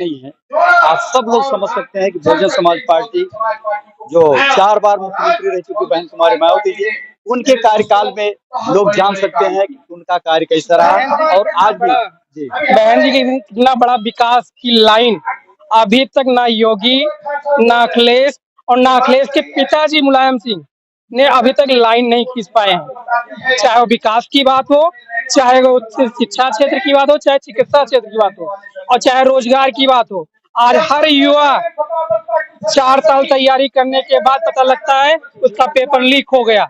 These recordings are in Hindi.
नहीं है। आज सब लोग समझ सकते हैं कि बहुजन समाज पार्टी जो 4 बार मुख्यमंत्री रह चुकी बहन कुमारी मायावती जी, उनके कार्यकाल में लोग जान सकते हैं कि उनका कार्य कैसा रहा और आज भी जी। बहन जी की इतना बड़ा विकास की लाइन अभी तक ना योगी, ना अखिलेश और ना अखिलेश के पिताजी मुलायम सिंह ने अभी तक लाइन नहीं खींच पाए हैं। चाहे वो विकास की बात हो, चाहे वो शिक्षा क्षेत्र की बात हो, चाहे चिकित्सा क्षेत्र की बात हो और चाहे रोजगार की बात हो। आज हर युवा 4 साल तैयारी करने के बाद पता लगता है उसका पेपर लीक हो गया।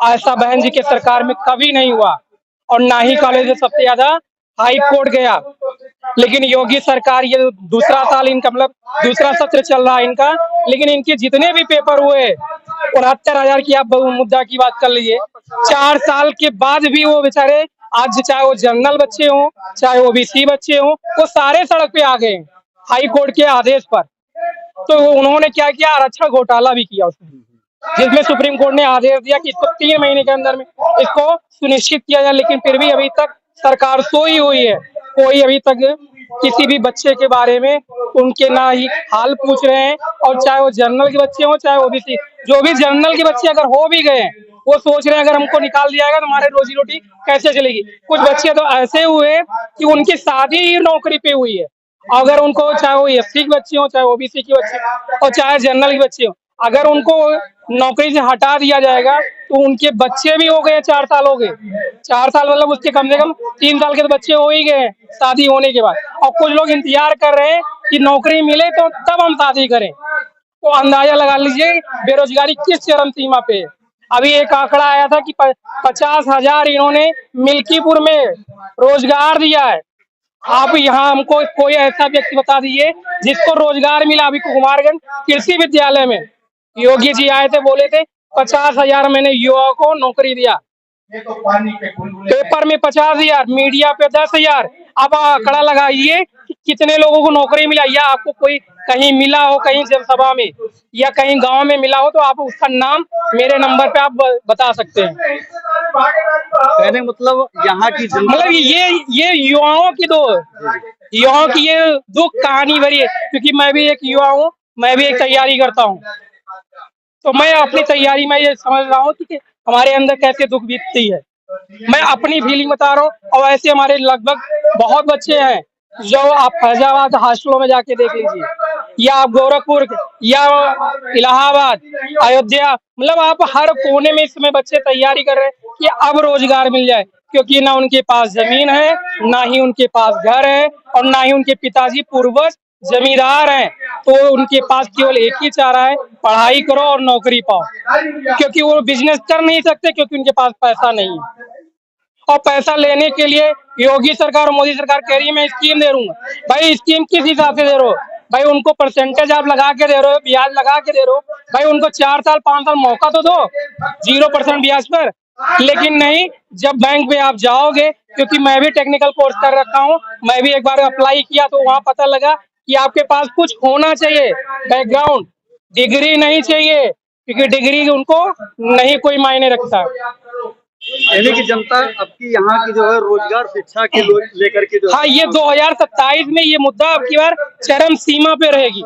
ऐसा बहन जी के सरकार में कभी नहीं हुआ और ना ही कॉलेज में सबसे ज्यादा हाई कोर्ट गया। लेकिन योगी सरकार ये दूसरा साल इनका मतलब दूसरा सत्र चल रहा है इनका, लेकिन इनके जितने भी पेपर हुए 69,000 की आप मुद्दा की बात कर लीजिए, 4 साल के बाद भी वो बेचारे आज चाहे वो जनरल बच्चे हों, चाहे ओबीसी बच्चे हों, वो सारे सड़क पे आ गए हाई कोर्ट के आदेश पर। तो उन्होंने क्या किया, आरक्षण घोटाला भी किया उसमें, जिसमें सुप्रीम कोर्ट ने आदेश दिया कि इसको 3 महीने के अंदर में इसको सुनिश्चित किया जाए। लेकिन फिर भी अभी तक सरकार सोई हुई है। कोई अभी तक किसी भी बच्चे के बारे में उनके ना ही हाल पूछ रहे हैं, और चाहे वो जनरल के बच्चे हो चाहे ओबीसी, जो भी जनरल के बच्चे अगर हो भी गए वो सोच रहे हैं अगर हमको निकाल दिया जाएगा तो हमारे रोजी रोटी कैसे चलेगी। कुछ बच्चे तो ऐसे हुए कि उनकी शादी ही नौकरी पे हुई है। अगर उनको चाहे वो एससी के बच्चे हो, चाहे ओबीसी के बच्चे और चाहे जनरल के बच्चे हो, अगर उनको नौकरी से हटा दिया जाएगा तो उनके बच्चे भी हो गए, 4 साल हो गए। 4 साल मतलब उसके कम से कम 3 साल के तो बच्चे हो ही गए शादी होने के बाद। और कुछ लोग इंतजार कर रहे हैं कि नौकरी मिले तो तब हम शादी करें। तो अंदाजा लगा लीजिए बेरोजगारी किस चरम सीमा पे है। अभी एक आंकड़ा आया था कि 50,000 इन्होंने मिल्कीपुर में रोजगार दिया है। आप यहाँ हमको कोई ऐसा व्यक्ति बता दीजिए जिसको रोजगार मिला। अभी कुमारगंज कृषि विद्यालय में योगी जी आए थे, बोले थे 50,000 मैंने युवाओं को नौकरी दिया। पेपर में 50,000, मीडिया पे 10,000। अब आंकड़ा लगाइए कि कितने लोगों को नौकरी मिला, या आपको कोई कहीं मिला हो, कहीं जनसभा में या कहीं गांव में मिला हो तो आप उसका नाम मेरे नंबर पे आप बता सकते हैं। कहने मतलब यहाँ की मतलब ये युवाओं की ये दुख कहानी भरी है, क्योंकि मैं भी एक युवा हूँ, मैं भी एक तैयारी करता हूँ। तो मैं अपनी तैयारी में ये समझ रहा हूँ कि हमारे अंदर कैसे दुख बीतती है। मैं अपनी फीलिंग बता रहा हूँ, और ऐसे हमारे लगभग बहुत बच्चे हैं जो आप फैजाबाद हॉस्टलों में जाके देख लीजिए, या आप गोरखपुर या इलाहाबाद, अयोध्या, मतलब आप हर कोने में इस समय बच्चे तैयारी कर रहे हैं कि अब रोजगार मिल जाए, क्योंकि ना उनके पास जमीन है, ना ही उनके पास घर है, और ना ही उनके पिताजी पूर्वज जमींदार हैं। तो उनके पास केवल एक ही चारा है, पढ़ाई करो और नौकरी पाओ, क्योंकि वो बिजनेस कर नहीं सकते, क्योंकि उनके पास पैसा नहीं है। और पैसा लेने के लिए योगी सरकार और मोदी सरकार कह रही है मैं स्कीम दे दूंगा। भाई स्कीम किस हिसाब से दे रहे हो? भाई उनको परसेंटेज आप लगा के दे रहे हो, ब्याज लगा के दे रहे हो। भाई उनको 4 साल 5 साल मौका तो दो 0% ब्याज पर। लेकिन नहीं, जब बैंक में आप जाओगे, क्योंकि मैं भी टेक्निकल कोर्स कर रखा हूँ, मैं भी एक बार अप्लाई किया तो वहाँ पता लगा कि आपके पास कुछ होना चाहिए बैकग्राउंड, डिग्री नहीं चाहिए, क्योंकि डिग्री उनको नहीं कोई मायने रखता। यानी कि जनता आपकी यहाँ की जो है रोजगार शिक्षा के लेकर के जो हाँ, ये 2027 में ये मुद्दा अब की बार चरम सीमा पे रहेगी।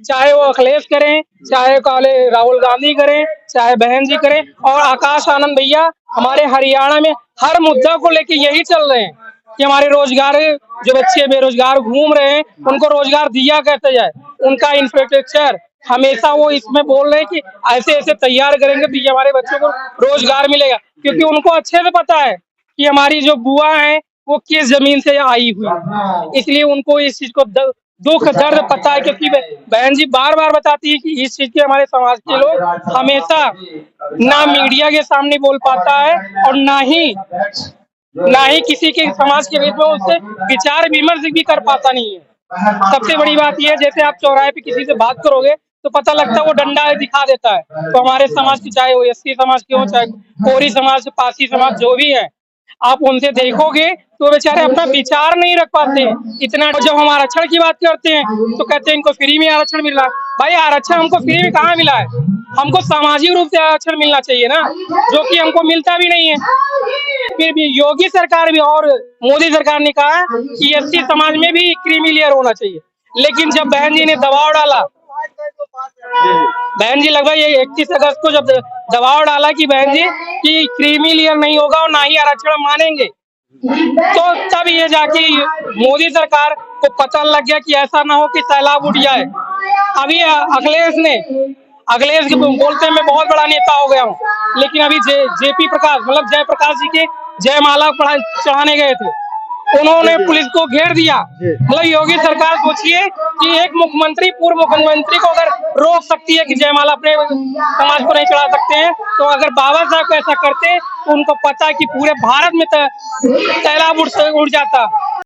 चाहे वो अखिलेश करें, चाहे काले राहुल गांधी करें, चाहे बहन जी करें, और आकाश आनंद भैया हमारे हरियाणा में हर मुद्दा को लेके यही चल रहे हैं कि हमारे रोजगार, जो बच्चे बेरोजगार घूम रहे हैं उनको रोजगार दिया कैसे जाए। उनका इंफ्रास्ट्रक्चर हमेशा वो इसमें बोल रहे हैं कि ऐसे ऐसे तैयार करेंगे तो ये हमारे बच्चों को रोजगार मिलेगा, क्योंकि उनको अच्छे से पता है कि हमारी जो बुआ है वो किस जमीन से आई हुई है। इसलिए उनको इस चीज को दुख दर्द पता है, क्योंकि बहन जी बार बार बताती है कि इस चीज के हमारे समाज के लोग हमेशा ना मीडिया के सामने बोल पाता है, और ना ही किसी के समाज के बीच में उससे विचार विमर्श भी कर पाता नहीं है। सबसे बड़ी बात यह है, जैसे आप चौराहे पे किसी से बात करोगे तो पता लगता है वो डंडा दिखा देता है। तो हमारे समाज की, चाहे वो एससी समाज के हो, चाहे कोरी समाज, पासी समाज, जो भी है, आप उनसे देखोगे तो बेचारे अपना विचार नहीं रख पाते हैं। इतना जब हम आरक्षण की बात करते हैं तो कहते हैं इनको फ्री में आरक्षण मिल रहा है। भाई आरक्षण हमको फ्री में कहाँ मिला है? हमको सामाजिक रूप से आरक्षण मिलना चाहिए ना, जो कि हमको मिलता भी नहीं है। फिर भी योगी सरकार भी और मोदी सरकार ने कहा कि एससी समाज में भी क्रीमी लेयर होना चाहिए। लेकिन जब बहन जी ने दबाव डाला, बहन जी लगभग ये 31 अगस्त को जब दबाव डाला कि बहन जी कि क्रीमी लेयर नहीं होगा और ना ही आरक्षण मानेंगे, तो तब ये जाके मोदी सरकार को पता लग गया कि ऐसा ना हो कि सैलाब उठ जाए। अभी अखिलेश के बोलते मैं बहुत बड़ा नेता हो गया हूँ, लेकिन अभी जेपी प्रकाश मतलब जयप्रकाश जी के जयमाला चढ़ाने गए थे, उन्होंने पुलिस को घेर दिया। मतलब योगी सरकार सोचिए कि एक मुख्यमंत्री पूर्व मुख्यमंत्री को अगर रोक सकती है कि जयमाला अपने समाज को नहीं चढ़ा सकते हैं, तो अगर बाबा साहब को ऐसा करते तो उनको पता है कि पूरे भारत में सैलाब उड़ जाता।